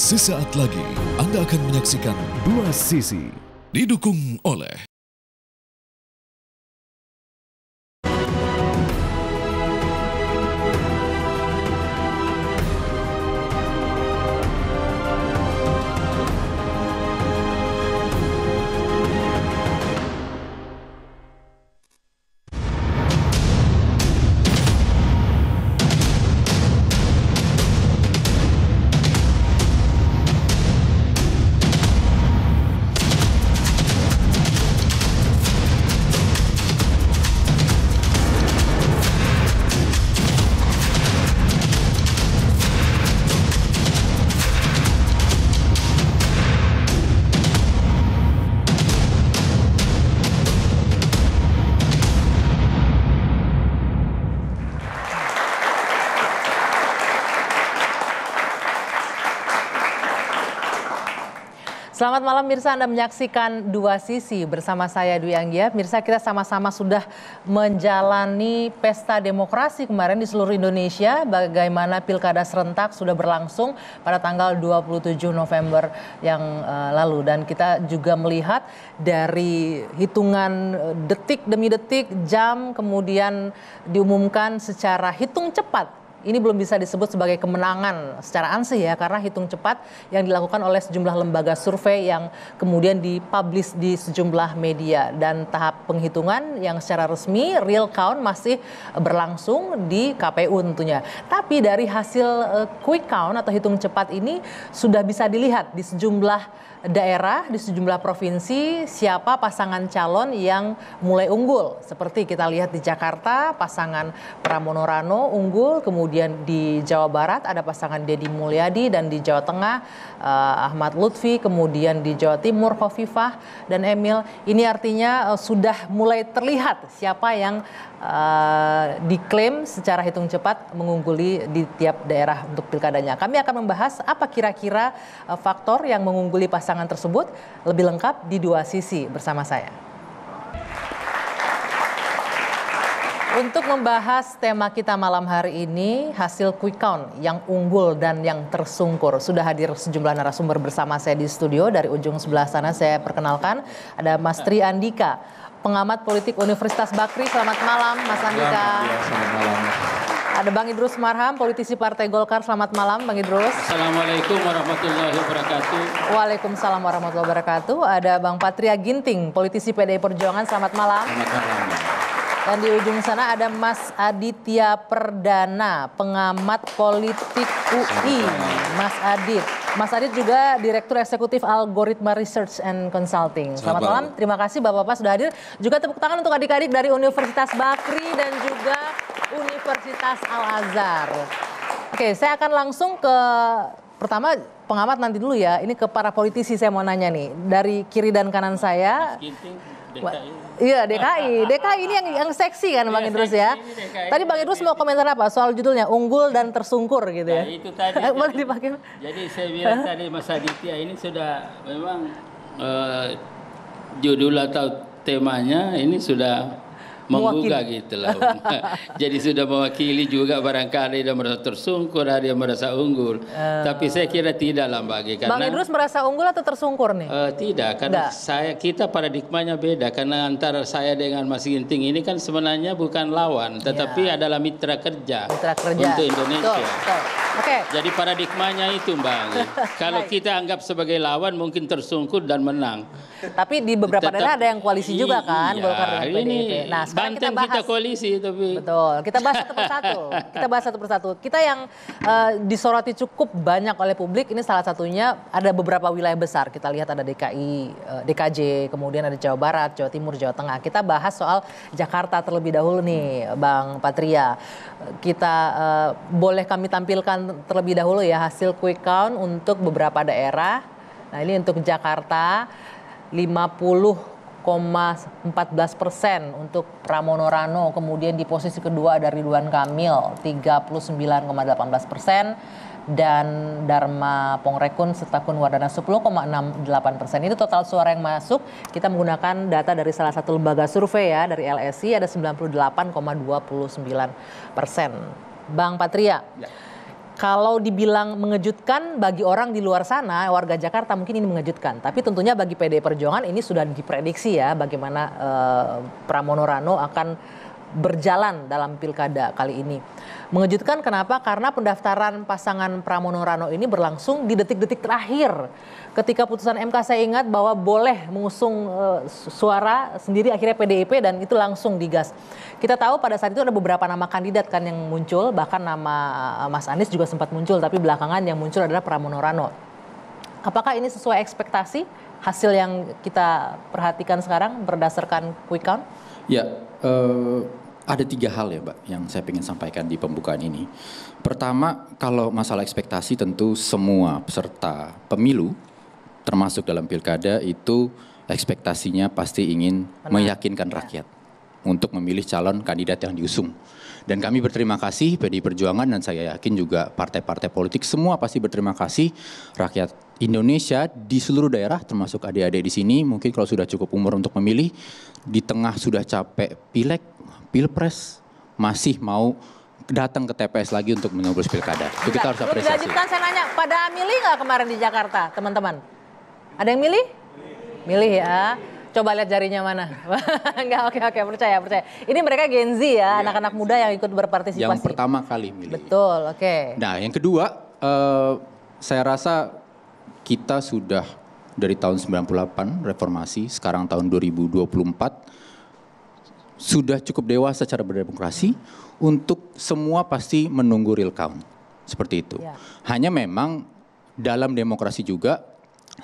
Sesaat lagi Anda akan menyaksikan Dua Sisi, didukung oleh Selamat malam Mirsa, Anda menyaksikan Dua Sisi bersama saya Dwi Anggia. Mirsa, kita sama-sama sudah menjalani pesta demokrasi kemarin di seluruh Indonesia. Bagaimana pilkada serentak sudah berlangsung pada tanggal 27 November yang lalu. Dan kita juga melihat dari hitungan detik demi detik, jam, kemudian diumumkan secara hitung cepat. Ini belum bisa disebut sebagai kemenangan secara ansih ya, karena hitung cepat yang dilakukan oleh sejumlah lembaga survei yang kemudian dipublish di sejumlah media. Dan tahap penghitungan yang secara resmi, real count, masih berlangsung di KPU tentunya. Tapi dari hasil quick count atau hitung cepat ini sudah bisa dilihat di sejumlah daerah, di sejumlah provinsi, siapa pasangan calon yang mulai unggul. Seperti kita lihat di Jakarta, pasangan Pramono Rano unggul, kemudian di Jawa Barat ada pasangan Deddy Mulyadi, dan di Jawa Tengah Ahmad Lutfi, kemudian di Jawa Timur Khofifah dan Emil. Ini artinya sudah mulai terlihat siapa yang diklaim secara hitung cepat mengungguli di tiap daerah untuk pilkadanya. Kami akan membahas apa kira-kira faktor yang mengungguli pasangan tersebut lebih lengkap di Dua Sisi bersama saya. Untuk membahas tema kita malam hari ini, hasil quick count yang unggul dan yang tersungkur. Sudah hadir sejumlah narasumber bersama saya di studio. Dari ujung sebelah sana saya perkenalkan, ada Mas Tri Andika, pengamat politik Universitas Bakri. Selamat malam Mas Andika. Ya, selamat malam. Ada Bang Idrus Marham, politisi Partai Golkar. Selamat malam Bang Idrus. Assalamualaikum warahmatullahi wabarakatuh. Waalaikumsalam warahmatullahi wabarakatuh. Ada Bang Patria Ginting, politisi PDI Perjuangan. Selamat malam. Selamat malam. Dan di ujung sana ada Mas Aditya Perdana, pengamat politik UI. Mas Adit. Mas Adit juga Direktur Eksekutif Algoritma Research and Consulting. Selamat malam. Terima kasih Bapak-Bapak sudah hadir. Juga tepuk tangan untuk adik-adik dari Universitas Bakri dan juga Universitas Al-Azhar. Oke, saya akan langsung ke pertama pengamat nanti dulu ya. Ini ke para politisi saya mau nanya nih. Dari kiri dan kanan saya. Iya, DKI ini yang seksi kan Bang Idrus ya. Tadi Bang Idrus mau komentar apa soal judulnya unggul dan tersungkur gitu ya. Nah, itu tadi. Boleh dipakai. Jadi saya bilang tadi Mas Aditya ini sudah memang judul atau temanya ini sudah menggugah gitu loh. Jadi sudah mewakili juga, barangkali dia merasa tersungkur, dia merasa unggul. Tapi saya kira tidak lah bagi, karena Bang Idrus merasa unggul atau tersungkur nih? Tidak, karena kita paradigmanya beda. Karena antara saya dengan Mas Ginting ini kan sebenarnya bukan lawan, tetapi adalah mitra kerja untuk Indonesia. Betul. Oke. Jadi paradigmanya itu Bang. Kalau kita anggap sebagai lawan mungkin tersungkur dan menang. Tapi di beberapa daerah ada yang koalisi juga kan, Golkar dan PDIP. Ini Nah, Banten kita koalisi tapi. Betul, kita bahas satu persatu. Kita yang disoroti cukup banyak oleh publik, ini salah satunya ada beberapa wilayah besar. Kita lihat ada DKI, DKJ, kemudian ada Jawa Barat, Jawa Timur, Jawa Tengah. Kita bahas soal Jakarta terlebih dahulu nih Bang Patria. Kita boleh kami tampilkan terlebih dahulu ya hasil quick count untuk beberapa daerah. Nah ini untuk Jakarta 50,14% untuk Pramono Rano, kemudian di posisi kedua ada Ridwan Kamil 39,18%, dan Dharma Pongrekun serta Kun Wardana 10,68%. Itu total suara yang masuk. Kita menggunakan data dari salah satu lembaga survei ya, dari LSI ada 98,29%. Bang Patria, Kalau dibilang mengejutkan bagi orang di luar sana, warga Jakarta mungkin ini mengejutkan. Tapi tentunya bagi PDI Perjuangan ini sudah diprediksi ya bagaimana Pramono Rano akan berjalan dalam pilkada kali ini. Mengejutkan kenapa? Karena pendaftaran pasangan Pramono Rano ini berlangsung di detik-detik terakhir. Ketika putusan MK saya ingat bahwa boleh mengusung suara sendiri, akhirnya PDIP dan itu langsung digas. Kita tahu pada saat itu ada beberapa nama kandidat kan yang muncul, bahkan nama Mas Anies juga sempat muncul, tapi belakangan yang muncul adalah Pramono Rano. Apakah ini sesuai ekspektasi hasil yang kita perhatikan sekarang berdasarkan quick count? Ya, ada 3 hal ya Mbak yang saya ingin sampaikan di pembukaan ini. Pertama, kalau masalah ekspektasi tentu semua peserta pemilu termasuk dalam pilkada itu ekspektasinya pasti ingin meyakinkan rakyat untuk memilih calon kandidat yang diusung. Dan kami berterima kasih PDI Perjuangan dan saya yakin juga partai-partai politik semua pasti berterima kasih rakyat Indonesia di seluruh daerah termasuk adik-adik di sini mungkin kalau sudah cukup umur untuk memilih di tengah sudah capek pileg, pilpres masih mau datang ke TPS lagi untuk menyoblos pilkada. Itu kita harus apresiasi. Dilanjutkan saya nanya, pada milih nggak kemarin di Jakarta teman-teman? Ada yang milih? Milih ya. Coba lihat jarinya mana. Enggak, oke, percaya. Ini mereka Gen Z ya, anak-anak muda yang ikut berpartisipasi. Yang pertama kali milih. Betul, oke. Nah, yang kedua, saya rasa kita sudah dari tahun 98 reformasi, sekarang tahun 2024 sudah cukup dewasa cara berdemokrasi untuk semua pasti menunggu real count. Seperti itu. Ya. Hanya memang dalam demokrasi juga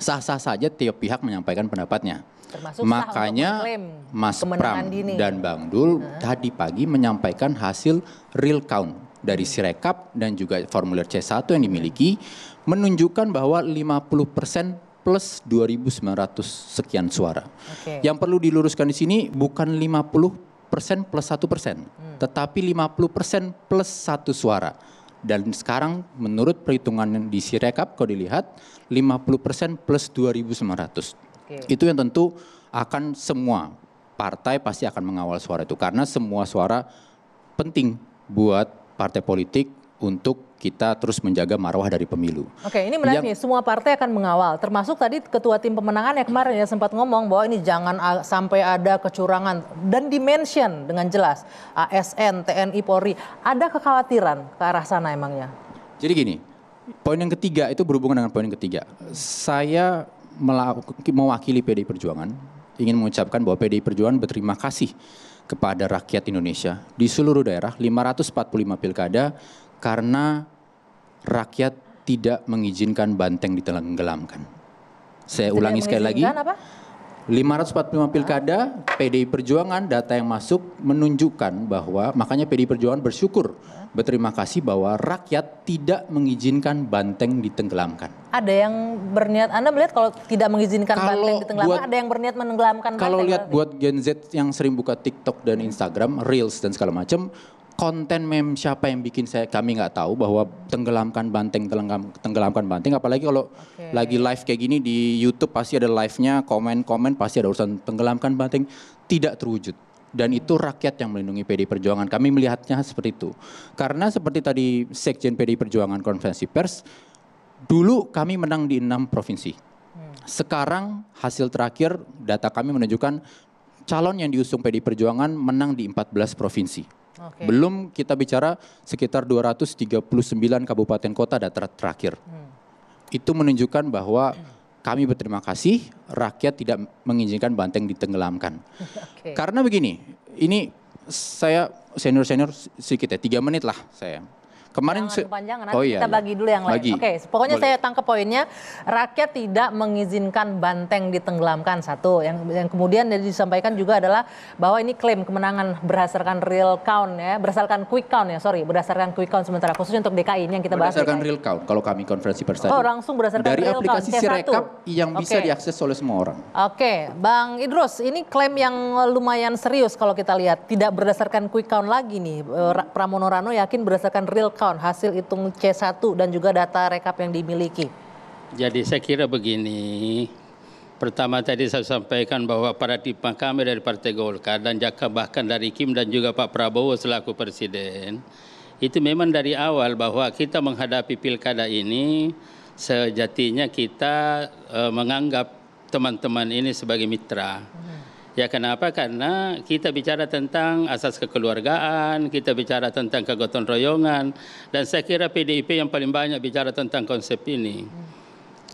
sah-sah saja tiap pihak menyampaikan pendapatnya. Termasuk makanya Mas Pram dan Bang Dul tadi pagi menyampaikan hasil real count dari Sirekap dan juga formulir C1 yang dimiliki menunjukkan bahwa 50% plus 2.900 sekian suara. Okay. Yang perlu diluruskan di sini bukan 50% plus 1%, tetapi 50% plus 1 suara. Dan sekarang menurut perhitungan di Sirekap kalau dilihat 50% plus 2.900. Okay. Itu yang tentu akan semua partai pasti akan mengawal suara itu. Karena semua suara penting buat partai politik untuk kita terus menjaga marwah dari pemilu. Oke, ini menarik nih, semua partai akan mengawal. Termasuk tadi ketua tim pemenangan yang kemarin ya sempat ngomong bahwa ini jangan sampai ada kecurangan. Dan dimention dengan jelas, ASN, TNI, Polri. Ada kekhawatiran ke arah sana emangnya? Jadi gini, poin yang ketiga itu berhubungan dengan poin yang ketiga. Saya mewakili PDI Perjuangan, ingin mengucapkan bahwa PDI Perjuangan berterima kasih kepada rakyat Indonesia di seluruh daerah, 545 pilkada, karena rakyat tidak mengizinkan banteng ditenggelamkan. Saya ulangi sekali lagi. Apa? 545 pilkada, PDI Perjuangan data yang masuk menunjukkan bahwa makanya PDI Perjuangan bersyukur, berterima kasih bahwa rakyat tidak mengizinkan banteng ditenggelamkan. Ada yang berniat, Anda melihat kalau tidak mengizinkan banteng ditenggelamkan, ada yang berniat menenggelamkan banteng? Kalau lihat buat Gen Z yang sering buka TikTok dan Instagram, Reels dan segala macam, konten meme siapa yang bikin kami nggak tahu bahwa tenggelamkan banteng, apalagi kalau lagi live kayak gini di YouTube pasti ada live-nya, komen-komen pasti ada urusan tenggelamkan banteng, tidak terwujud. Dan itu rakyat yang melindungi PDI Perjuangan. Kami melihatnya seperti itu. Karena seperti tadi Sekjen PDI Perjuangan konferensi pers, dulu kami menang di 6 provinsi. Sekarang hasil terakhir data kami menunjukkan calon yang diusung PDI Perjuangan menang di 14 provinsi. Okay. Belum kita bicara sekitar 239 kabupaten kota data terakhir. Itu menunjukkan bahwa kami berterima kasih rakyat tidak mengizinkan banteng ditenggelamkan. Okay. Karena begini, ini saya senior sedikit ya, 3 menit lah saya. Kemarin kepanjangan, nanti kita bagi dulu yang lain. Oke, pokoknya boleh. Saya tangkap poinnya, rakyat tidak mengizinkan banteng ditenggelamkan, satu. Yang kemudian disampaikan juga adalah bahwa ini klaim kemenangan berdasarkan real count ya, berdasarkan quick count sementara khususnya untuk DKI ini yang kita bahas. Berdasarkan real count kalau kami konferensi pers tadi. Oh, langsung berdasarkan dari real count. Dari aplikasi Sirekap yang bisa diakses oleh semua orang. Oke, Bang Idrus, ini klaim yang lumayan serius kalau kita lihat, tidak berdasarkan quick count lagi nih. Pramono Rano yakin berdasarkan real count, hasil hitung C1 dan juga data rekap yang dimiliki. Jadi saya kira begini, pertama tadi saya sampaikan bahwa paradigma kami dari Partai Golkar dan bahkan dari Kim dan juga Pak Prabowo selaku Presiden, itu memang dari awal bahwa kita menghadapi pilkada ini sejatinya kita menganggap teman-teman ini sebagai mitra. Ya kenapa? Karena kita bicara tentang asas kekeluargaan, kita bicara tentang kegotong royongan, dan saya kira PDIP yang paling banyak bicara tentang konsep ini.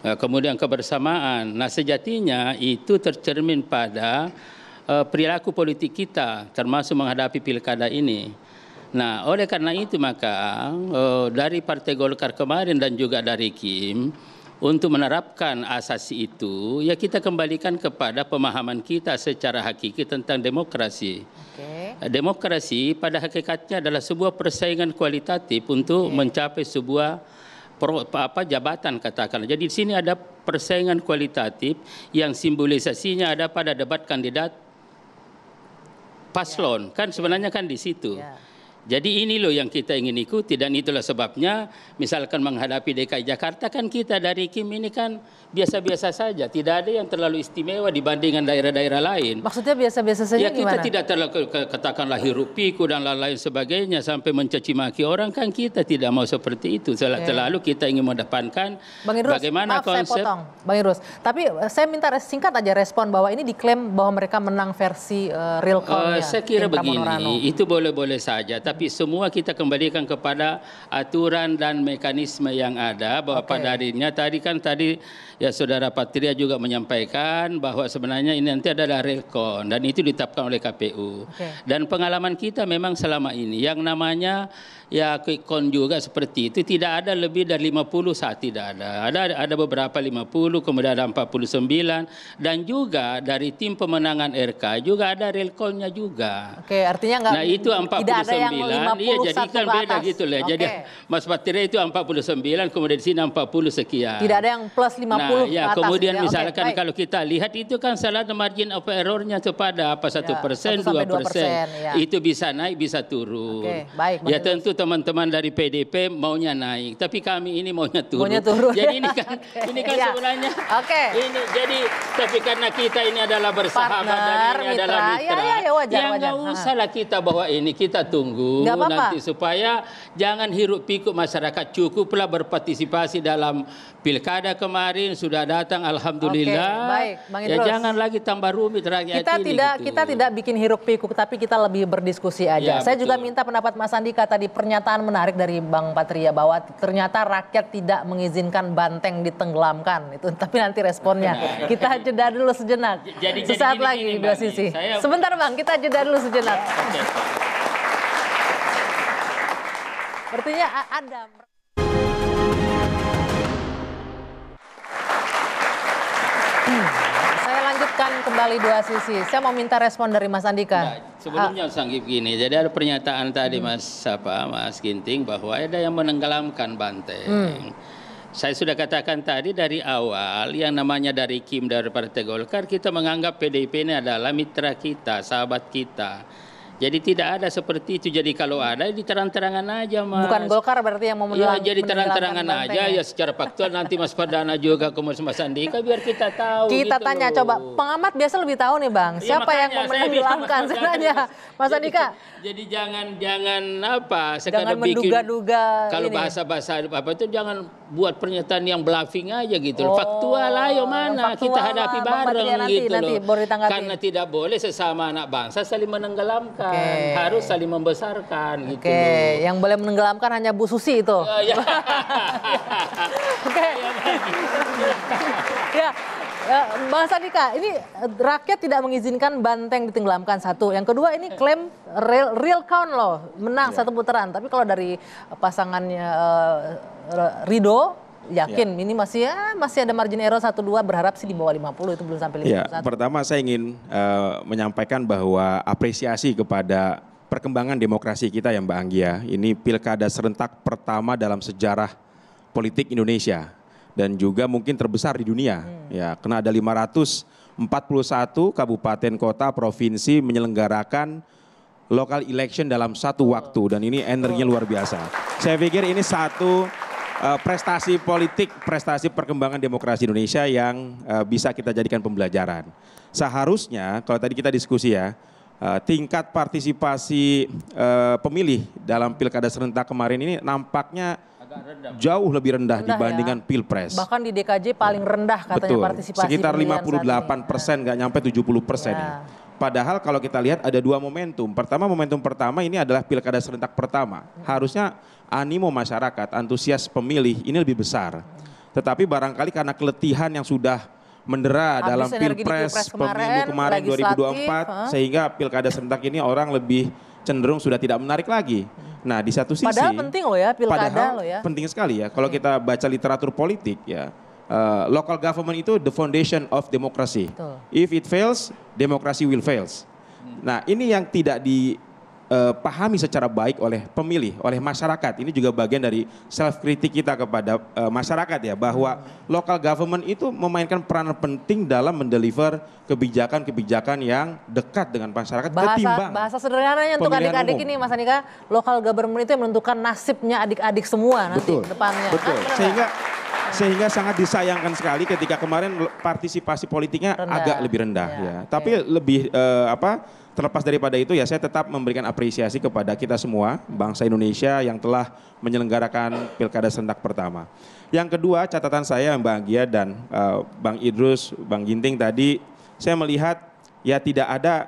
Kemudian kebersamaan. Nah sejatinya itu tercermin pada perilaku politik kita, termasuk menghadapi pilkada ini. Nah oleh karena itu maka dari Partai Golkar kemarin dan juga dari Kim, untuk menerapkan asas itu, ya kita kembalikan kepada pemahaman kita secara hakiki tentang demokrasi. Demokrasi pada hakikatnya adalah sebuah persaingan kualitatif untuk mencapai sebuah jabatan katakanlah. Jadi di sini ada persaingan kualitatif yang simbolisasinya ada pada debat kandidat paslon. Kan sebenarnya kan di situ. Jadi ini loh yang kita ingin ikuti, dan itulah sebabnya misalkan menghadapi DKI Jakarta kan kita dari Kim ini kan biasa-biasa saja, tidak ada yang terlalu istimewa dibandingkan daerah-daerah lain. Maksudnya biasa-biasa saja ya, kita gimana? tidak terlalu katakanlah hiruk pikuk dan lain-lain sebagainya sampai mencaci maki orang, kan kita tidak mau seperti itu. Selalu kita ingin mendepankan bagaimana konsep. Saya potong, Bang Irus. Tapi saya minta singkat aja respon bahwa ini diklaim bahwa mereka menang versi real count-nya. Saya kira begini, itu boleh-boleh saja. Tapi semua kita kembalikan kepada aturan dan mekanisme yang ada, bahwa pada harinya tadi ya Saudara Patria juga menyampaikan bahwa sebenarnya ini nanti adalah real count dan itu ditetapkan oleh KPU. Dan pengalaman kita memang selama ini yang namanya ya quick count juga seperti itu tidak ada lebih dari 50 saat tidak ada. Ada beberapa 50, kemudian ada 49, dan juga dari tim pemenangan RK juga ada real count-nya juga. Artinya enggak. Nah, itu 49. Tidak ada yang 50 iya, jadi kan beda atas. gitu lah. Jadi Mas Patria itu 49, kemudian di sini 40 sekian. Tidak ada yang plus 50 nah, ya, atas. Kemudian misalkan kalau kita lihat itu kan salah margin of error-nya kepada apa 1%, 2%. Itu bisa naik, bisa turun. Ya tentu teman-teman dari PDP maunya naik, tapi kami ini maunya turun. Jadi ini kan sebenarnya ini jadi tapi karena kita ini adalah bersahabat dan ini adalah mitra. Wajar. Nggak usah lah kita bahwa ini kita tunggu nanti supaya jangan hiruk pikuk masyarakat, cukuplah berpartisipasi dalam pilkada kemarin sudah datang alhamdulillah. Baik, Bang ya jangan lagi tambah rumit rakyat ini. Kita tidak bikin hiruk pikuk, tapi kita lebih berdiskusi aja. Saya juga minta pendapat Mas Andika tadi, pernyataan menarik dari Bang Patria bahwa ternyata rakyat tidak mengizinkan banteng ditenggelamkan. Itu tapi nanti responnya. Kita jeda dulu sejenak. Sesaat lagi di Dua Sisi. Sebentar Bang, kita jeda dulu sejenak. Artinya ada. Saya lanjutkan kembali Dua Sisi. Saya mau minta respon dari Mas Andika. Sebelumnya sanggip gini, jadi ada pernyataan tadi Mas Ginting bahwa ada yang menenggelamkan banteng. Saya sudah katakan tadi dari awal yang namanya dari Kim dari Partai Golkar, kita menganggap PDIP ini adalah mitra kita, sahabat kita. Jadi tidak ada seperti itu. Jadi kalau ada diterang-terangan aja Mas. Bukan Golkar berarti yang mau menenggelamkan. Ya jadi terang-terangan aja ya secara faktual nanti Mas Pardana juga kemudian Mas Andika biar kita tahu. Kita gitu tanya coba, pengamat biasa lebih tahu nih Bang. Siapa yang mau menenggelamkan sebenarnya Mas Andika? Jadi jangan apa jangan menduga-duga. Kalau bahasa-bahasa apa itu jangan buat pernyataan yang bluffing aja gitu. Faktual ayo mana kita hadapi bareng gitu loh. Karena tidak boleh sesama anak bangsa saling menenggelamkan. Harus saling membesarkan gitu. Yang boleh menenggelamkan hanya Bu Susi itu. Bang Andika, ini rakyat tidak mengizinkan banteng ditenggelamkan satu. Yang kedua ini klaim real count loh, menang satu putaran. Tapi kalau dari pasangannya Ridho, yakin ini masih ada margin error 1-2, berharap sih di bawah 50, itu belum sampai 51. Pertama saya ingin menyampaikan bahwa apresiasi kepada perkembangan demokrasi kita ya Mbak Anggia. Ini pilkada serentak pertama dalam sejarah politik Indonesia. Dan juga mungkin terbesar di dunia. Ya, karena ada 541 kabupaten kota provinsi menyelenggarakan local election dalam satu waktu, dan ini energinya luar biasa. Saya pikir ini satu prestasi politik, prestasi perkembangan demokrasi Indonesia yang bisa kita jadikan pembelajaran. Seharusnya kalau tadi kita diskusi ya, tingkat partisipasi pemilih dalam pilkada serentak kemarin ini nampaknya jauh lebih rendah dibandingkan pilpres. Bahkan di DKJ paling rendah katanya partisipasi. Sekitar 58%, nggak nyampe 70% ini. Padahal kalau kita lihat ada dua momentum. Momentum pertama ini adalah pilkada serentak pertama. Harusnya animo masyarakat, antusias pemilih ini lebih besar. Tetapi barangkali karena keletihan yang sudah mendera dalam pilpres pemilu kemarin 2024, sehingga pilkada serentak ini orang lebih cenderung sudah tidak menarik lagi. Nah, di satu sisi padahal penting loh ya pilkada loh ya. Penting sekali ya. Kalau kita baca literatur politik ya, local government itu the foundation of democracy. Betul. If it fails, democracy will fails. Nah, ini yang tidak dipahami secara baik oleh pemilih, oleh masyarakat. Ini juga bagian dari self-kritik kita kepada masyarakat ya, bahwa local government itu memainkan peran penting dalam mendeliver kebijakan-kebijakan yang dekat dengan masyarakat ketimbang bahasa sederhananya untuk adik-adik ini Mas Andika, local government itu yang menentukan nasibnya adik-adik semua nanti depannya. Betul. Sehingga sangat disayangkan sekali ketika kemarin partisipasi politiknya agak lebih rendah ya. Tapi lebih terlepas daripada itu ya, saya tetap memberikan apresiasi kepada kita semua, bangsa Indonesia yang telah menyelenggarakan pilkada serentak pertama. Yang kedua, catatan saya Mbak Anggia dan Bang Idrus, Bang Ginting tadi, saya melihat ya tidak ada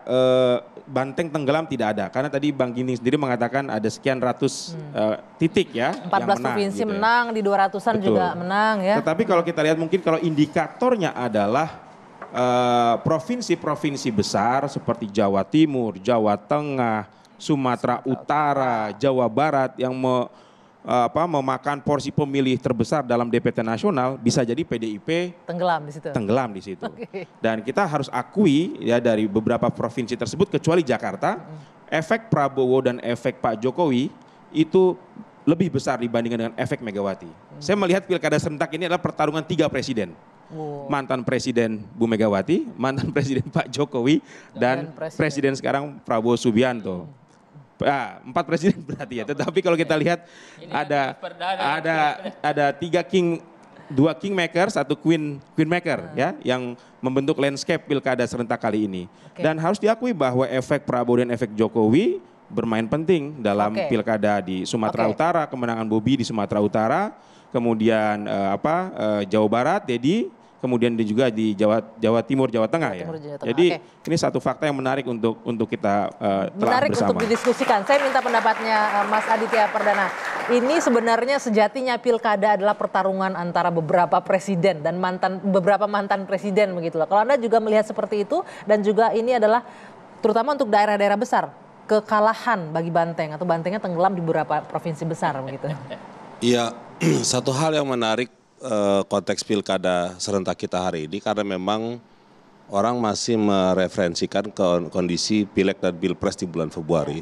banteng tenggelam, tidak ada. Karena tadi Bang Ginting sendiri mengatakan ada sekian ratus titik ya 14 yang menang, provinsi gitu menang, di 200-an juga menang ya. Tetapi kalau kita lihat mungkin kalau indikatornya adalah provinsi-provinsi besar seperti Jawa Timur, Jawa Tengah, Sumatera Utara, Jawa Barat yang memakan porsi pemilih terbesar dalam DPT nasional, bisa jadi PDIP tenggelam di situ. Okay. Dan kita harus akui ya, dari beberapa provinsi tersebut kecuali Jakarta, efek Prabowo dan efek Pak Jokowi itu lebih besar dibandingkan dengan efek Megawati. Saya melihat pilkada serentak ini adalah pertarungan 3 presiden. Mantan presiden Bu Megawati, mantan presiden Pak Jokowi, dan presiden sekarang Prabowo Subianto. 4 presiden berarti ya. Tetapi kalau kita lihat ada 2 kingmaker, 1 queenmaker ya, yang membentuk landscape pilkada serentak kali ini. Dan harus diakui bahwa efek Prabowo dan efek Jokowi bermain penting dalam pilkada di Sumatera Utara, kemenangan Bobi di Sumatera Utara, kemudian Jawa Barat, Dedi, kemudian juga di Jawa Timur, Jawa Tengah ya. Jadi ini satu fakta yang menarik untuk kita telah bersama. Untuk didiskusikan. Saya minta pendapatnya Mas Aditya Perdana. Ini sebenarnya sejatinya pilkada adalah pertarungan antara beberapa presiden dan beberapa mantan presiden begitu loh. Kalau Anda juga melihat seperti itu, dan juga ini adalah terutama untuk daerah-daerah besar, kekalahan bagi Banteng atau Bantengnya tenggelam di beberapa provinsi besar begitu. Iya, satu hal yang menarik konteks pilkada serentak kita hari ini, karena memang orang masih mereferensikan kondisi pileg dan pilpres di bulan Februari.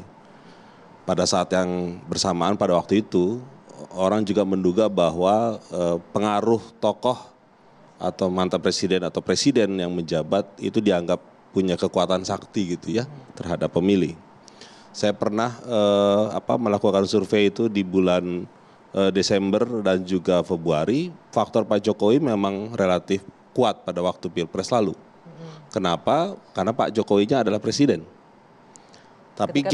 Pada saat yang bersamaan pada waktu itu, orang juga menduga bahwa pengaruh tokoh atau mantan presiden atau presiden yang menjabat itu dianggap punya kekuatan sakti gitu ya terhadap pemilih. Saya pernah melakukan survei itu di bulan Desember dan juga Februari. Faktor Pak Jokowi memang relatif kuat pada waktu pilpres lalu. Kenapa? Karena Pak Jokowinya adalah presiden. Tapi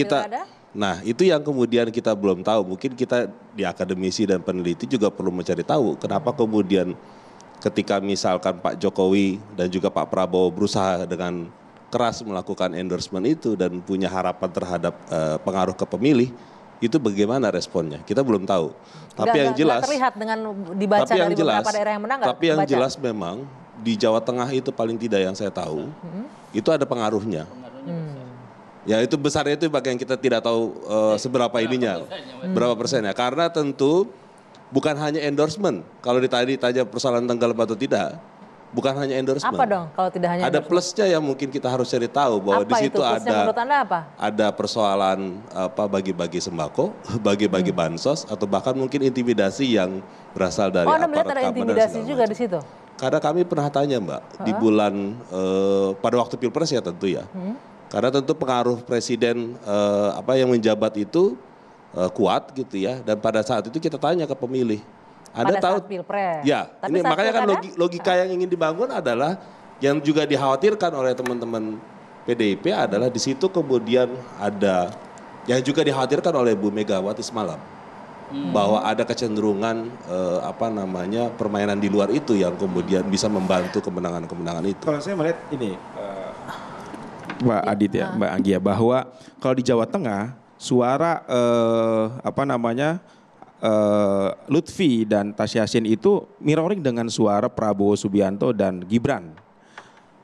nah itu yang kemudian kita belum tahu. Mungkin kita di akademisi dan peneliti juga perlu mencari tahu kenapa kemudian ketika misalkan Pak Jokowi dan juga Pak Prabowo berusaha dengan keras melakukan endorsement itu dan punya harapan terhadap pengaruh ke pemilih, itu bagaimana responnya? Kita belum tahu. Tapi yang jelas terlihat dengan dibaca dari beberapa daerah yang menang. Tapi yang jelas memang di Jawa Tengah itu paling tidak yang saya tahu, itu ada pengaruhnya. Ya itu besarnya itu bagian kita tidak tahu seberapa ininya, berapa persennya. Karena tentu bukan hanya endorsement. Kalau ditanya persoalan tenggelam atau tidak, bukan hanya endorsement. Apa dong kalau tidak hanya ada plusnya yang mungkin kita harus cari tahu bahwa di situ ada persoalan bagi-bagi sembako, bagi-bagi bansos, atau bahkan mungkin intimidasi yang berasal dari aparat keamanan. Oh, Anda melihat ada intimidasi juga di situ? Karena kami pernah tanya Mbak, di bulan pada waktu pilpres ya tentu ya. Karena tentu pengaruh presiden yang menjabat itu kuat gitu ya, dan pada saat itu kita tanya ke pemilih. Anda tahu pilpres. Ya, tapi ini makanya kan logika yang ingin dibangun adalah yang juga dikhawatirkan oleh teman-teman PDIP adalah di situ kemudian ada yang juga dikhawatirkan oleh Bu Megawati semalam. Bahwa ada kecenderungan permainan di luar itu yang kemudian bisa membantu kemenangan-kemenangan itu. Kalau saya melihat ini Mbak Adit ya, Mbak Anggia, bahwa kalau di Jawa Tengah suara Lutfi dan Tasya Yassin itu mirroring dengan suara Prabowo Subianto dan Gibran.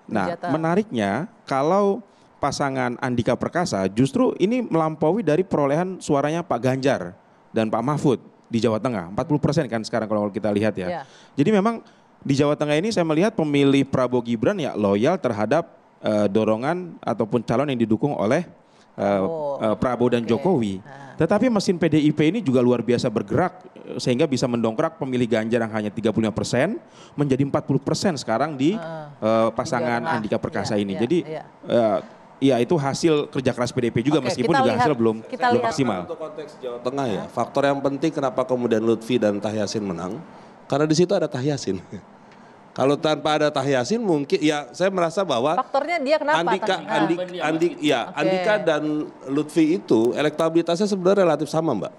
Nah, menariknya kalau pasangan Andika Perkasa justru ini melampaui dari perolehan suaranya Pak Ganjar dan Pak Mahfud di Jawa Tengah. 40% kan sekarang kalau kita lihat ya. Jadi memang di Jawa Tengah ini saya melihat pemilih Prabowo Gibran ya loyal terhadap dorongan ataupun calon yang didukung oleh Prabowo dan Jokowi. Tetapi mesin PDIP ini juga luar biasa bergerak sehingga bisa mendongkrak pemilih Ganjar yang hanya 35% menjadi 40% sekarang di pasangan Andika Perkasa ini. Jadi ya itu hasil kerja keras PDIP juga meskipun juga hasil belum maksimal. Untuk konteks Jawa Tengah ya, faktor yang penting kenapa kemudian Lutfi dan Tasya Yassin menang, karena di situ ada Tasya Yassin. Kalau tanpa ada Tasya Yassin mungkin ya saya merasa bahwa faktornya dia kenapa? Andika dan Lutfi itu elektabilitasnya sebenarnya relatif sama, Mbak.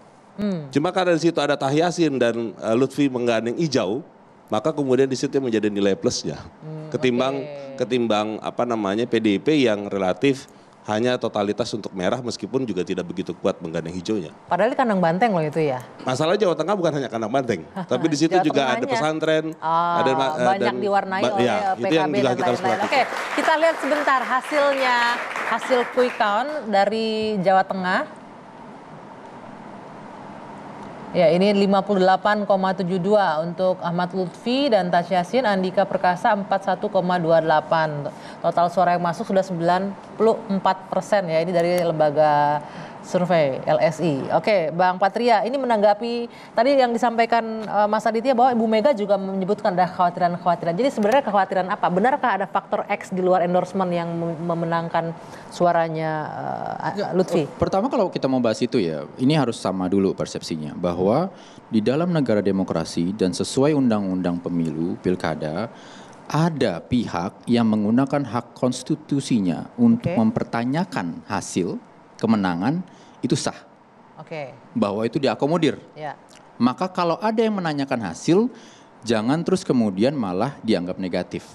Cuma karena di situ ada Tasya Yassin dan Lutfi menggandeng hijau, maka kemudian di situ menjadi nilai plusnya. Ketimbang PDIP yang relatif hanya totalitas untuk merah meskipun juga tidak begitu kuat menggandeng hijaunya. Padahal di kandang banteng loh itu ya. Masalah Jawa Tengah bukan hanya kandang banteng, tapi di situ juga ada pesantren, ada banyak diwarnai oleh PKB dan lain-lain. Oke, kita lihat sebentar hasil quick count dari Jawa Tengah. Ya, ini 58,72 untuk Ahmad Lutfi dan Tasya Yassin, Andika Perkasa 41,28. Total suara yang masuk sudah 94% ya, ini dari lembaga survei LSI. Oke, Bang Patria, ini menanggapi tadi yang disampaikan Mas Aditya bahwa Ibu Mega juga menyebutkan ada kekhawatiran-kekhawatiran. Jadi sebenarnya kekhawatiran apa? Benarkah ada faktor X di luar endorsement yang memenangkan suaranya Lutfi? Pertama kalau kita mau bahas itu ya, ini harus sama dulu persepsinya. Bahwa di dalam negara demokrasi dan sesuai undang-undang pemilu, pilkada, ada pihak yang menggunakan hak konstitusinya untuk mempertanyakan hasil kemenangan itu sah. Bahwa itu diakomodir. Maka kalau ada yang menanyakan hasil, jangan terus kemudian malah dianggap negatif.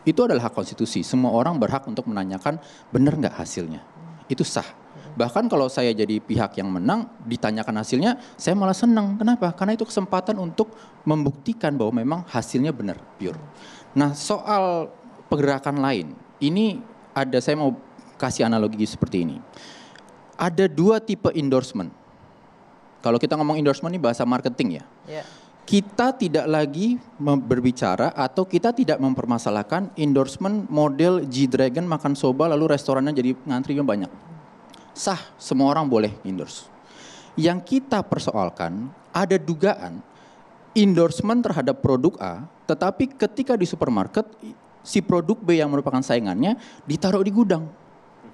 Itu adalah hak konstitusi. Semua orang berhak untuk menanyakan benar nggak hasilnya. Itu sah. Bahkan kalau saya jadi pihak yang menang, ditanyakan hasilnya, saya malah senang. Kenapa? Karena itu kesempatan untuk membuktikan bahwa memang hasilnya benar, pure. Nah, soal pergerakan lain, ini ada, saya mau kasih analogi seperti ini. Ada dua tipe endorsement. Kalau kita ngomong endorsement ini bahasa marketing ya. Kita tidak lagi berbicara atau kita tidak mempermasalahkan endorsement model G-Dragon makan soba lalu restorannya jadi ngantrinya banyak. Sah, semua orang boleh endorse. Yang kita persoalkan ada dugaan endorsement terhadap produk A, tetapi ketika di supermarket si produk B yang merupakan saingannya ditaruh di gudang.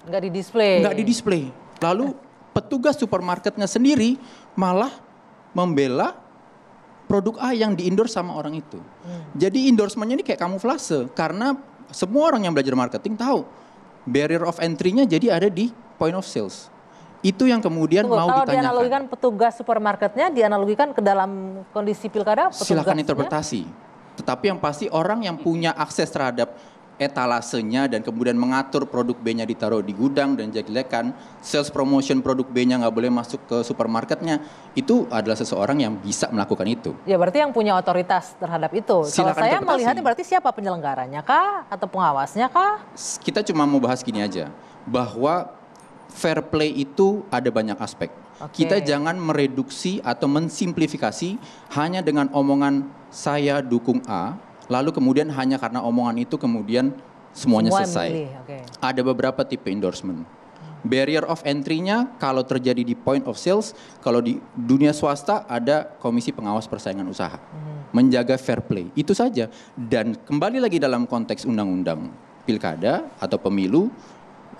Nggak di display. Lalu petugas supermarketnya sendiri malah membela produk A yang di-endorse sama orang itu. Jadi endorsementnya ini kayak kamuflase karena semua orang yang belajar marketing tahu barrier of entry-nya jadi ada di point of sales. Itu yang kemudian mau ditanyakan. Kalau dianalogikan petugas supermarketnya, dianalogikan ke dalam kondisi pilkada, silakan interpretasi. Tetapi yang pasti orang yang punya akses terhadap etalasenya dan kemudian mengatur produk B-nya ditaruh di gudang dan jelekkan, sales promotion produk B-nya nggak boleh masuk ke supermarketnya, itu adalah seseorang yang bisa melakukan itu. Ya berarti yang punya otoritas terhadap itu. Kalau saya melihatnya berarti siapa penyelenggaranya kah atau pengawasnya kah? Kita cuma mau bahas gini aja, bahwa fair play itu ada banyak aspek. Kita jangan mereduksi atau mensimplifikasi hanya dengan omongan saya dukung A, lalu kemudian hanya karena omongan itu kemudian semuanya selesai. Ada beberapa tipe endorsement. Barrier of entry-nya kalau terjadi di point of sales, kalau di dunia swasta ada komisi pengawas persaingan usaha. Menjaga fair play, itu saja. Dan kembali lagi dalam konteks undang-undang pilkada atau pemilu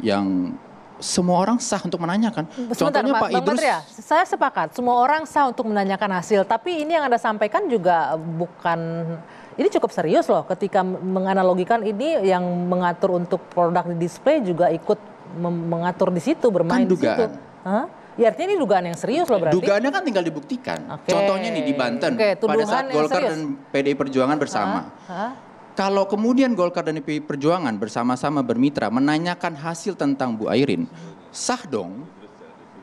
yang semua orang sah untuk menanyakan. Contohnya Pak Idrus. Patria, saya sepakat semua orang sah untuk menanyakan hasil. Tapi ini yang Anda sampaikan juga bukan Ini cukup serius loh ketika menganalogikan ini yang mengatur untuk produk di display juga ikut mengatur di situ, bermain kan dugaan. di situ. Hah? Ya artinya ini dugaan yang serius loh berarti. Dugaannya kan tinggal dibuktikan. Contohnya nih di Banten pada saat Golkar dan PDI Perjuangan bersama. Kalau kemudian Golkar dan PDI Perjuangan bersama-sama bermitra menanyakan hasil tentang Bu Airin, sah dong.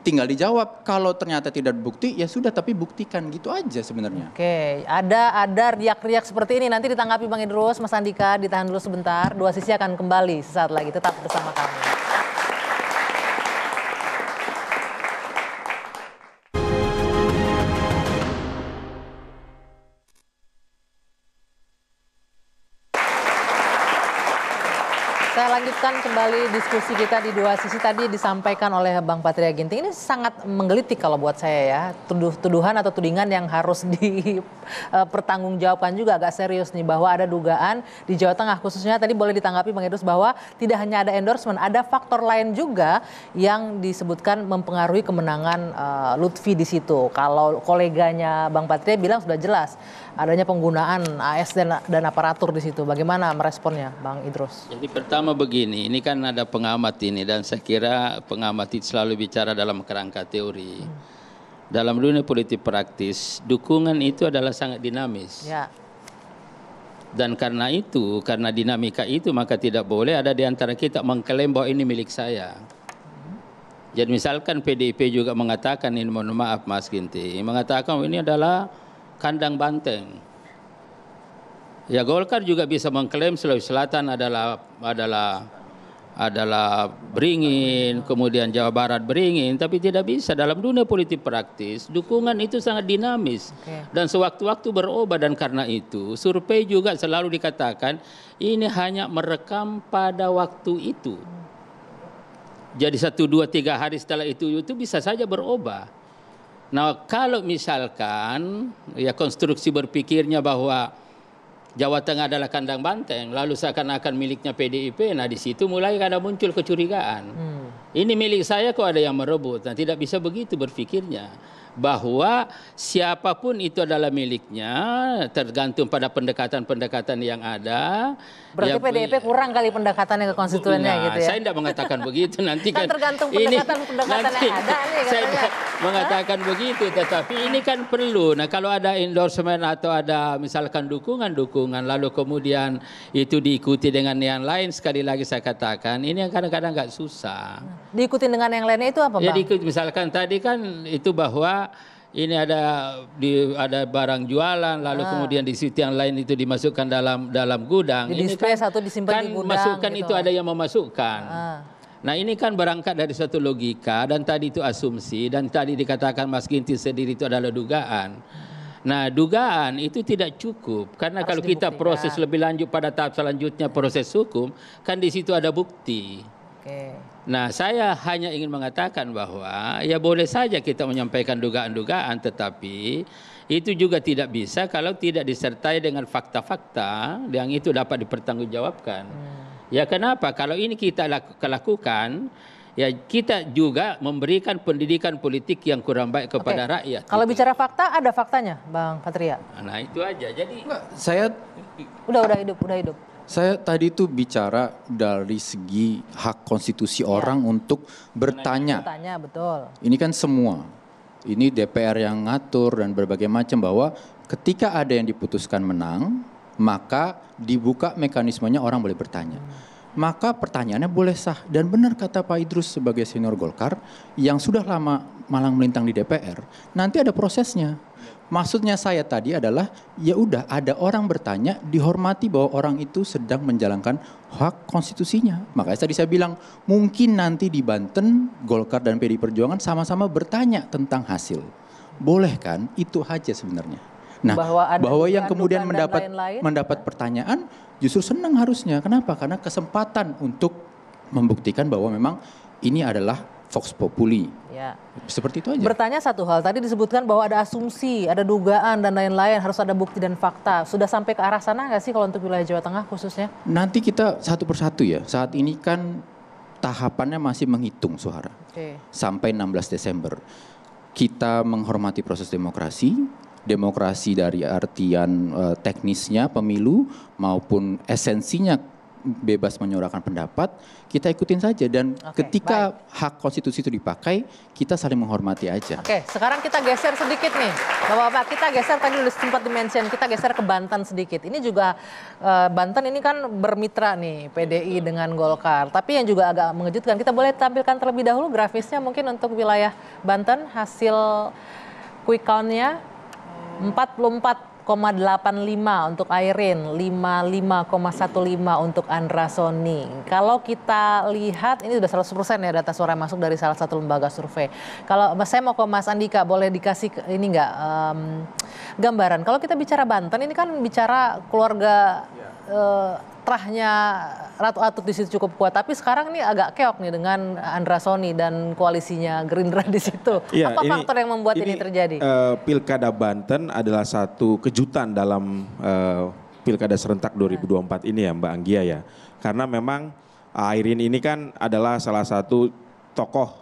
Tinggal dijawab, kalau ternyata tidak bukti ya sudah, tapi buktikan, gitu aja sebenarnya. Oke, ada riak-riak seperti ini, nanti ditanggapi Bang Idrus, Mas Andika, ditahan dulu sebentar. Dua Sisi akan kembali sesaat lagi, tetap bersama kami. Saya lanjutkan kembali diskusi kita di Dua Sisi. Tadi disampaikan oleh Bang Patria Ginting, ini sangat menggelitik kalau buat saya ya. Tuduhan atau tudingan yang harus dipertanggungjawabkan juga agak serius nih. Bahwa ada dugaan di Jawa Tengah khususnya, tadi boleh ditanggapi Bang Idrus bahwa tidak hanya ada endorsement, ada faktor lain juga yang disebutkan mempengaruhi kemenangan Lutfi di situ. Kalau koleganya Bang Patria bilang sudah jelas adanya penggunaan AS dan aparatur di situ. Bagaimana meresponnya Bang Idrus? Jadi pertama begini, ini kan ada pengamat ini dan saya kira pengamat itu selalu bicara dalam kerangka teori. Dalam dunia politik praktis, dukungan itu adalah sangat dinamis. Ya. Dan karena itu, karena dinamika itu maka tidak boleh ada di antara kita mengklaim bahwa ini milik saya. Jadi misalkan PDIP juga mengatakan, ini mohon maaf Mas Ginting, mengatakan ini adalah kandang banteng. Ya Golkar juga bisa mengklaim Sulawesi Selatan adalah beringin, kemudian Jawa Barat beringin, tapi tidak bisa. Dalam dunia politik praktis, dukungan itu sangat dinamis dan sewaktu-waktu berubah, dan karena itu survei juga selalu dikatakan ini hanya merekam pada waktu itu. Jadi 1, 2, 3 hari setelah itu bisa saja berubah. Nah kalau misalkan ya konstruksi berpikirnya bahwa Jawa Tengah adalah kandang banteng, lalu seakan-akan miliknya PDIP, nah di situ mulai ada muncul kecurigaan. Ini milik saya kok ada yang merebut. Nah tidak bisa begitu berpikirnya. Bahwa siapapun itu adalah miliknya, tergantung pada pendekatan-pendekatan yang ada. Berarti ya, PDIP kurang kali pendekatannya ke konstituennya gitu ya? Saya tidak mengatakan begitu. Nanti kan tergantung pendekatan yang ada nih. Saya tidak mengatakan begitu, tetapi ini kan perlu. Nah kalau ada endorsement atau ada misalkan dukungan, lalu kemudian itu diikuti dengan yang lain, sekali lagi saya katakan, ini yang kadang-kadang nggak susah. Diikuti dengan yang lainnya itu apa Bang? Ya diikuti, misalkan tadi kan itu bahwa ini ada barang jualan, lalu kemudian di situ yang lain itu dimasukkan dalam gudang. Di display satu disimpan di gudang. Masukkan gitu. itu ada yang memasukkan. Nah ini kan berangkat dari suatu logika, dan tadi itu asumsi, dan tadi dikatakan Mas Ginting sendiri itu adalah dugaan. Nah dugaan itu tidak cukup, karena kalau kita proses lebih lanjut pada tahap selanjutnya proses hukum, kan di situ ada bukti. Nah saya hanya ingin mengatakan bahwa ya boleh saja kita menyampaikan dugaan-dugaan, tetapi itu juga tidak bisa kalau tidak disertai dengan fakta-fakta yang itu dapat dipertanggungjawabkan. Ya kenapa? Kalau ini kita lakukan, ya kita juga memberikan pendidikan politik yang kurang baik kepada rakyat. Kalau bicara fakta, ada faktanya Bang Patria? Nah itu aja. Jadi saya udah hidup. Saya tadi itu bicara dari segi hak konstitusi orang untuk bertanya. Bertanya, betul. Ini kan semua. Ini DPR yang ngatur dan berbagai macam, bahwa ketika ada yang diputuskan menang, maka dibuka mekanismenya orang boleh bertanya. Maka pertanyaannya boleh sah. Dan benar kata Pak Idrus sebagai senior Golkar yang sudah lama malang melintang di DPR, nanti ada prosesnya. Maksudnya saya tadi adalah ya udah ada orang bertanya, dihormati bahwa orang itu sedang menjalankan hak konstitusinya. Makanya tadi saya bilang mungkin nanti di Banten Golkar dan PDI Perjuangan sama-sama bertanya tentang hasil. Boleh kan? Itu aja sebenarnya. Nah, bahwa yang kemudian mendapat pertanyaan justru senang harusnya. Kenapa? Karena kesempatan untuk membuktikan bahwa memang ini adalah Vox Populi. Ya. Seperti itu aja. Bertanya satu hal, tadi disebutkan bahwa ada asumsi, ada dugaan dan lain-lain, harus ada bukti dan fakta. Sudah sampai ke arah sana nggak sih kalau untuk wilayah Jawa Tengah khususnya? Nanti kita satu persatu ya. Saat ini kan tahapannya masih menghitung suara. Sampai 16 Desember. Kita menghormati proses demokrasi, demokrasi dari artian teknisnya pemilu maupun esensinya bebas menyuarakan pendapat, kita ikutin saja dan ketika hak konstitusi itu dipakai, kita saling menghormati aja. Oke, sekarang kita geser sedikit nih, Bapak-bapak, kita geser tadi udah sempat dimention, kita geser ke Banten sedikit. Ini juga Banten ini kan bermitra nih PDI dengan Golkar, tapi yang juga agak mengejutkan, kita boleh tampilkan terlebih dahulu grafisnya mungkin untuk wilayah Banten, hasil quick count-nya 44,85 untuk Airin, 55,15 untuk Andra Soni. Kalau kita lihat ini sudah 100% ya data suara masuk dari salah satu lembaga survei. Kalau saya mau ke Mas Andika, boleh dikasih ini enggak gambaran. Kalau kita bicara Banten ini kan bicara keluarga terahnya Ratu Atut di situ cukup kuat, tapi sekarang ini agak keok nih dengan Andra Soni dan koalisinya Gerindra di situ. Ya, apa faktor yang membuat ini terjadi? Pilkada Banten adalah satu kejutan dalam Pilkada serentak 2024 ini ya Mbak Anggia ya. Karena memang Airin ini kan adalah salah satu tokoh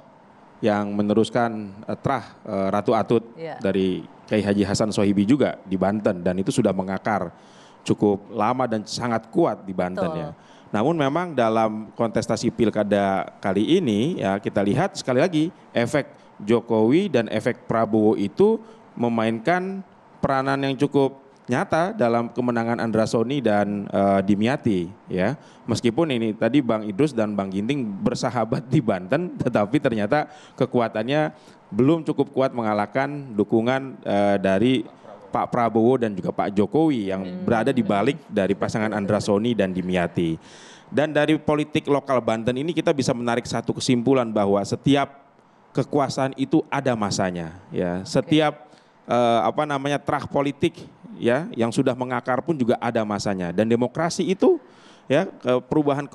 yang meneruskan terah Ratu Atut dari Kiai Haji Hasan Sohibi juga di Banten, dan itu sudah mengakar cukup lama dan sangat kuat di Banten ya. Namun memang dalam kontestasi pilkada kali ini ya kita lihat sekali lagi efek Jokowi dan efek Prabowo itu memainkan peranan yang cukup nyata dalam kemenangan Andra Soni dan Dimyati ya. Meskipun ini tadi Bang Idrus dan Bang Ginting bersahabat di Banten, tetapi ternyata kekuatannya belum cukup kuat mengalahkan dukungan dari Pak Prabowo dan juga Pak Jokowi yang berada di balik dari pasangan Andra Soni dan Dimyati. Dan dari politik lokal Banten ini kita bisa menarik satu kesimpulan bahwa setiap kekuasaan itu ada masanya ya. Setiap terah politik ya yang sudah mengakar pun juga ada masanya, dan demokrasi itu ya perubahan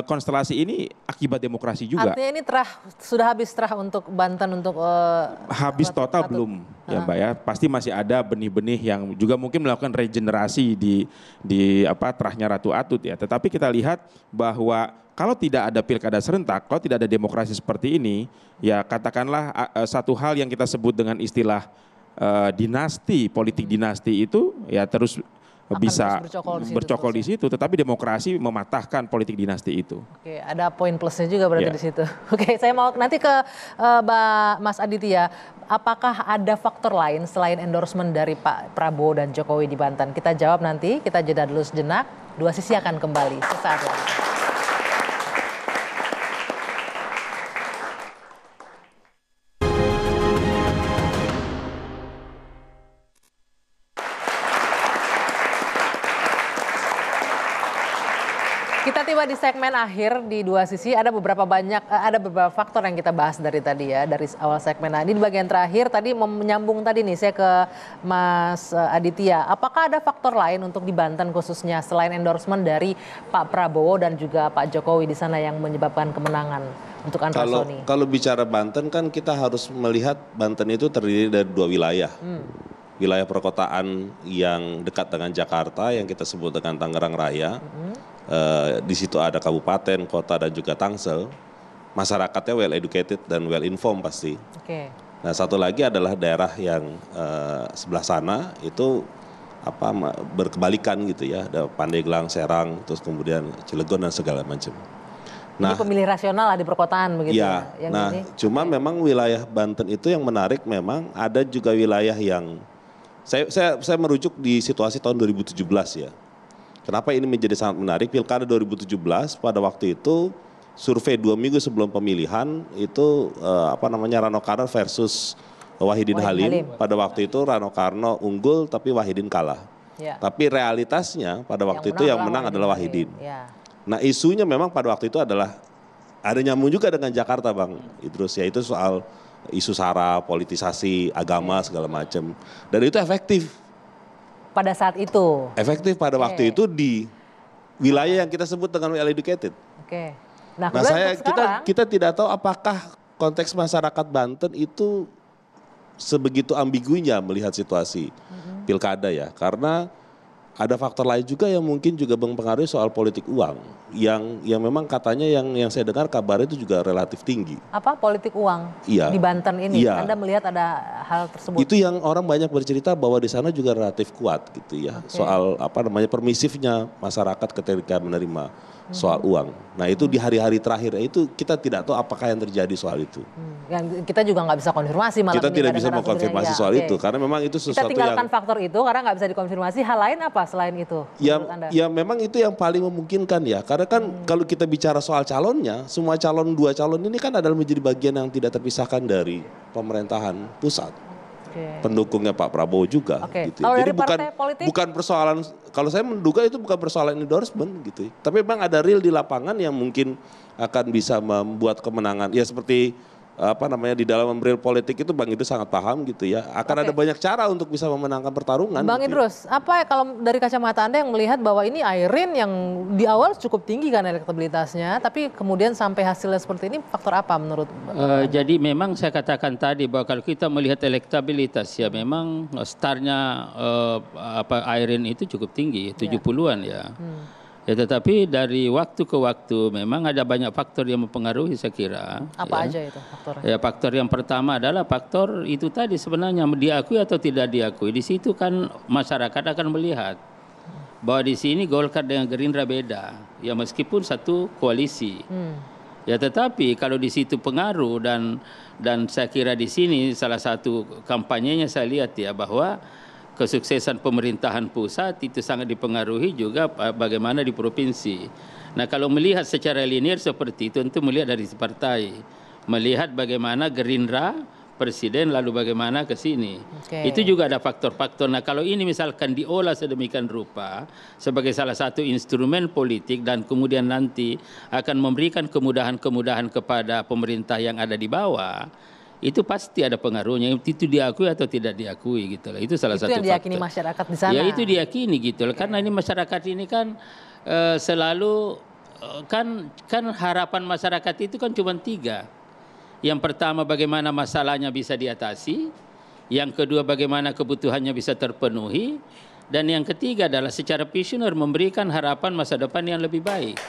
konstelasi ini akibat demokrasi juga. Artinya ini sudah habis terah untuk Banten untuk habis total belum ya Mbak ya. Pasti masih ada benih-benih yang juga mungkin melakukan regenerasi di terahnya Ratu Atut ya. Tetapi kita lihat bahwa kalau tidak ada pilkada serentak, kalau tidak ada demokrasi seperti ini, ya katakanlah satu hal yang kita sebut dengan istilah dinasti, politik dinasti itu ya terus bisa bercokol di situ, tetapi demokrasi mematahkan politik dinasti itu. Oke, ada poin plusnya juga berarti di situ. Oke, saya mau nanti ke Mas Aditya, apakah ada faktor lain selain endorsement dari Pak Prabowo dan Jokowi di Banten? Kita jawab nanti, kita jeda dulu sejenak, dua sisi akan kembali sesaat lagi. Kita tiba di segmen akhir di dua sisi, ada beberapa faktor yang kita bahas dari tadi ya, dari awal segmen. Nah, ini di bagian terakhir tadi menyambung tadi nih, saya ke Mas Aditya. Apakah ada faktor lain untuk di Banten khususnya selain endorsement dari Pak Prabowo dan juga Pak Jokowi di sana yang menyebabkan kemenangan untuk Andra Soni? Kalau bicara Banten kan kita harus melihat Banten itu terdiri dari dua wilayah. Wilayah perkotaan yang dekat dengan Jakarta yang kita sebut dengan Tangerang Raya. Di situ ada kabupaten, kota, dan juga Tangsel. Masyarakatnya well educated dan well informed pasti. Nah, satu lagi adalah daerah yang sebelah sana itu berkebalikan gitu ya, ada Pandeglang, Serang, terus kemudian Cilegon dan segala macam. Nah, ini pemilih rasional lah di perkotaan begitu ya. Cuma memang wilayah Banten itu yang menarik, memang ada juga wilayah yang saya merujuk di situasi tahun 2017 ya. Kenapa ini menjadi sangat menarik? Pilkada 2017 pada waktu itu survei 2 minggu sebelum pemilihan itu Rano Karno versus Wahidin Halim. Pada waktu itu Rano Karno unggul tapi Wahidin kalah. Tapi realitasnya pada waktu itu yang menang adalah Wahidin. Nah, isunya memang pada waktu itu adalah ada nyambung juga dengan Jakarta Bang Idrus, yaitu soal isu SARA, politisasi agama segala macam. Dan itu efektif. Pada saat itu? Efektif pada waktu itu di wilayah yang kita sebut dengan well educated. Nah kita tidak tahu apakah konteks masyarakat Banten itu sebegitu ambigunya melihat situasi pilkada ya. Karena ada faktor lain juga yang mungkin juga mempengaruhi soal politik uang yang memang katanya yang saya dengar kabarnya itu juga relatif tinggi. Apa politik uang di Banten ini? Anda melihat ada hal tersebut? Itu yang orang banyak bercerita bahwa di sana juga relatif kuat gitu ya. Soal permisifnya masyarakat ketika menerima soal uang. Nah itu di hari-hari terakhir itu kita tidak tahu apakah yang terjadi soal itu. Yang kita juga nggak bisa konfirmasi malam kita ini. Kita tidak bisa mengkonfirmasi soal itu karena memang itu sesuatu kita tinggalkan faktor itu karena nggak bisa dikonfirmasi. Hal lain apa selain itu? Ya memang itu yang paling memungkinkan ya. Karena kan kalau kita bicara soal calonnya, semua dua calon ini kan adalah menjadi bagian yang tidak terpisahkan dari pemerintahan pusat. Pendukungnya Pak Prabowo juga. Gitu. Jadi bukan persoalan, kalau saya menduga itu bukan persoalan endorsement gitu. Tapi memang ada real di lapangan yang mungkin akan bisa membuat kemenangan. Ya seperti di dalam real politik itu Bang Idrus sangat paham gitu ya. Akan ada banyak cara untuk bisa memenangkan pertarungan. Bang Idrus, apa kalau dari kacamata Anda yang melihat bahwa ini Airin yang di awal cukup tinggi kan elektabilitasnya, tapi kemudian sampai hasilnya seperti ini, faktor apa menurut jadi memang saya katakan tadi bahwa kalau kita melihat elektabilitas ya memang startnya Airin itu cukup tinggi, 70-an ya. Ya tetapi dari waktu ke waktu memang ada banyak faktor yang mempengaruhi saya kira. Apa aja itu faktornya? Ya faktor yang pertama adalah faktor itu tadi sebenarnya diakui atau tidak diakui. Di situ kan masyarakat akan melihat bahwa di sini Golkar dengan Gerindra beda. Ya meskipun satu koalisi. Ya tetapi kalau di situ pengaruh dan saya kira di sini salah satu kampanyenya saya lihat ya bahwa kesuksesan pemerintahan pusat itu sangat dipengaruhi juga bagaimana di provinsi. Nah kalau melihat secara linear seperti itu tentu melihat dari partai. Melihat bagaimana Gerindra, Presiden lalu bagaimana ke sini. Itu juga ada faktor-faktor. Nah kalau ini misalkan diolah sedemikian rupa sebagai salah satu instrumen politik dan kemudian nanti akan memberikan kemudahan-kemudahan kepada pemerintah yang ada di bawah. Itu pasti ada pengaruhnya, itu diakui atau tidak diakui gitu lah. Itu salah satu faktor. Itu yang diyakini masyarakat di sana. Ya itu diyakini gitu loh. Karena ini masyarakat ini kan selalu kan harapan masyarakat itu kan cuma 3. Yang pertama bagaimana masalahnya bisa diatasi, yang kedua bagaimana kebutuhannya bisa terpenuhi, dan yang ketiga adalah secara visioner memberikan harapan masa depan yang lebih baik.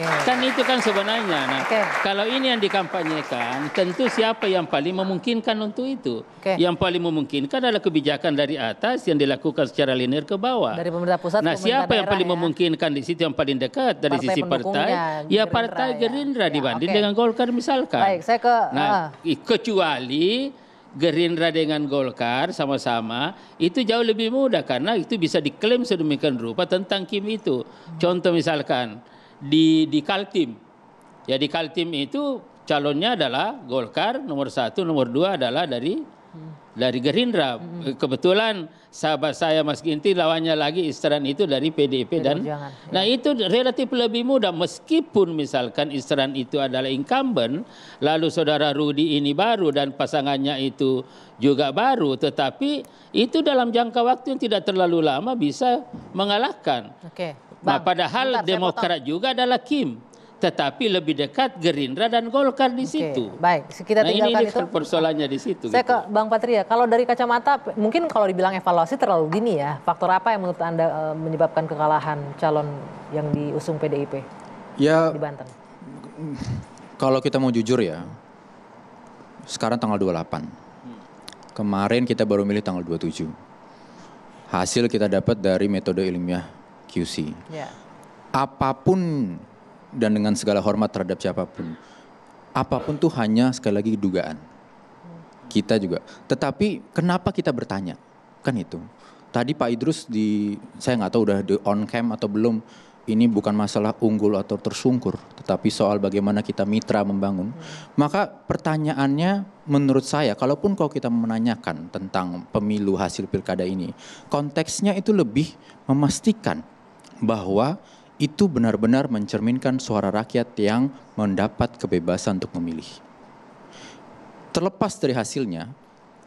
Kan itu kan sebenarnya. Nah, kalau ini yang dikampanyekan, tentu siapa yang paling memungkinkan untuk itu? Yang paling memungkinkan adalah kebijakan dari atas yang dilakukan secara linear ke bawah. Dari pemerintah pusat. Nah, siapa yang paling memungkinkan di situ yang paling dekat dari sisi partai? Ya partai Gerindra dibanding dengan Golkar misalkan. Baik, saya ke. Nah, kecuali Gerindra dengan Golkar sama-sama itu jauh lebih mudah karena itu bisa diklaim sedemikian rupa tentang Kim itu. Contoh misalkan di Kaltim. Ya di Kaltim itu calonnya adalah Golkar, nomor 1, nomor 2 adalah dari Gerindra. Kebetulan sahabat saya Mas Ginting lawannya lagi Isran itu dari PDIP dan nah itu relatif lebih mudah meskipun misalkan Isran itu adalah incumbent lalu saudara Rudi ini baru dan pasangannya itu juga baru tetapi itu dalam jangka waktu yang tidak terlalu lama bisa mengalahkan. Nah, padahal Demokrat juga adalah Kim. Tetapi lebih dekat Gerindra dan Golkar di situ. Baik, kita tinggalkan ini itu. Persoalannya di situ. Saya ke Bang Patria, kalau dari kacamata, mungkin kalau dibilang evaluasi terlalu dini ya. Faktor apa yang menurut Anda menyebabkan kekalahan calon yang diusung PDIP di Banten? Kalau kita mau jujur ya, sekarang tanggal 28. Kemarin kita baru milih tanggal 27. Hasil kita dapat dari metode ilmiah QC. Apapun dan dengan segala hormat terhadap siapapun, apapun tuh hanya sekali lagi dugaan. Kita juga. Tetapi kenapa kita bertanya? Kan itu. Tadi Pak Idrus saya nggak tahu udah di on cam atau belum. Ini bukan masalah unggul atau tersungkur, tetapi soal bagaimana kita mitra membangun. Maka pertanyaannya menurut saya, kalaupun kalau kita menanyakan tentang pemilu hasil pilkada ini, konteksnya itu lebih memastikan bahwa itu benar-benar mencerminkan suara rakyat yang mendapat kebebasan untuk memilih. Terlepas dari hasilnya,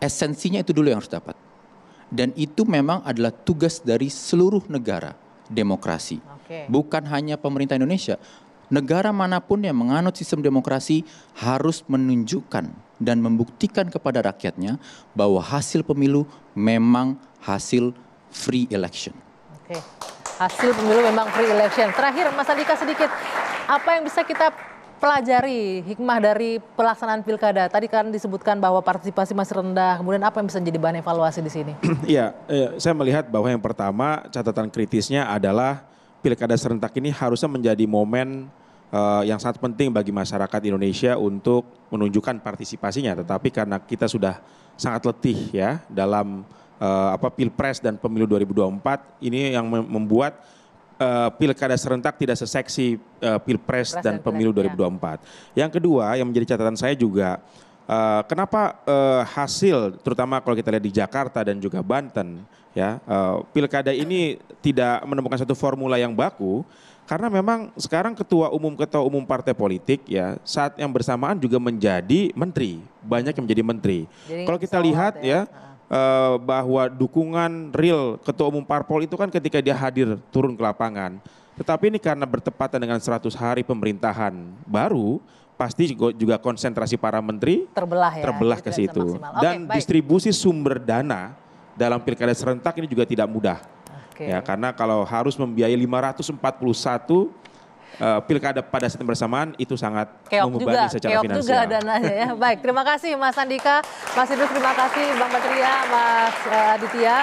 esensinya itu dulu yang harus dapat. Dan itu memang adalah tugas dari seluruh negara demokrasi. Bukan hanya pemerintah Indonesia. Negara manapun yang menganut sistem demokrasi harus menunjukkan dan membuktikan kepada rakyatnya bahwa hasil pemilu memang hasil free election. hasil pemilu memang free election. Terakhir Mas Andika sedikit, apa yang bisa kita pelajari hikmah dari pelaksanaan pilkada? Tadi kan disebutkan bahwa partisipasi masih rendah, kemudian apa yang bisa menjadi bahan evaluasi di sini? Iya, saya melihat bahwa yang pertama catatan kritisnya adalah pilkada serentak ini harusnya menjadi momen yang sangat penting bagi masyarakat Indonesia untuk menunjukkan partisipasinya, tetapi karena kita sudah sangat letih ya dalam Pilpres dan pemilu 2024, ini yang membuat pilkada serentak tidak seseksi Pilpres dan pemilu 2024. Yang kedua yang menjadi catatan saya juga, kenapa hasil terutama kalau kita lihat di Jakarta dan juga Banten ya, pilkada ini tidak menemukan satu formula yang baku. Karena memang sekarang ketua umum partai politik ya saat yang bersamaan juga menjadi menteri, banyak yang menjadi menteri. Kalau kita lihat ya bahwa dukungan real ketua umum parpol itu kan ketika dia hadir turun ke lapangan. Tetapi ini karena bertepatan dengan 100 hari pemerintahan baru, pasti juga konsentrasi para menteri terbelah ke situ. Dan distribusi sumber dana dalam pilkada serentak ini juga tidak mudah. Ya, karena kalau harus membiayai 541 pilkada pada saat bersamaan itu sangat membebani secara finansial. Juga dananya ya. Baik, terima kasih Mas Andika, Mas Idrus, terima kasih Bang Patria, Mas Aditya.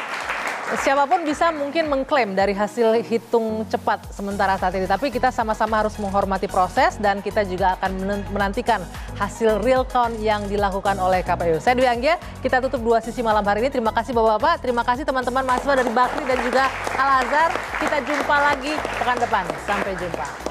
Siapapun bisa mungkin mengklaim dari hasil hitung cepat sementara saat ini. Tapi kita sama-sama harus menghormati proses dan kita juga akan menantikan hasil real count yang dilakukan oleh KPU. Saya Dwi Anggia, kita tutup Dua Sisi malam hari ini. Terima kasih Bapak-Bapak, terima kasih teman-teman mahasiswa dari Bakri dan juga Al-Azhar. Kita jumpa lagi pekan depan. Sampai jumpa.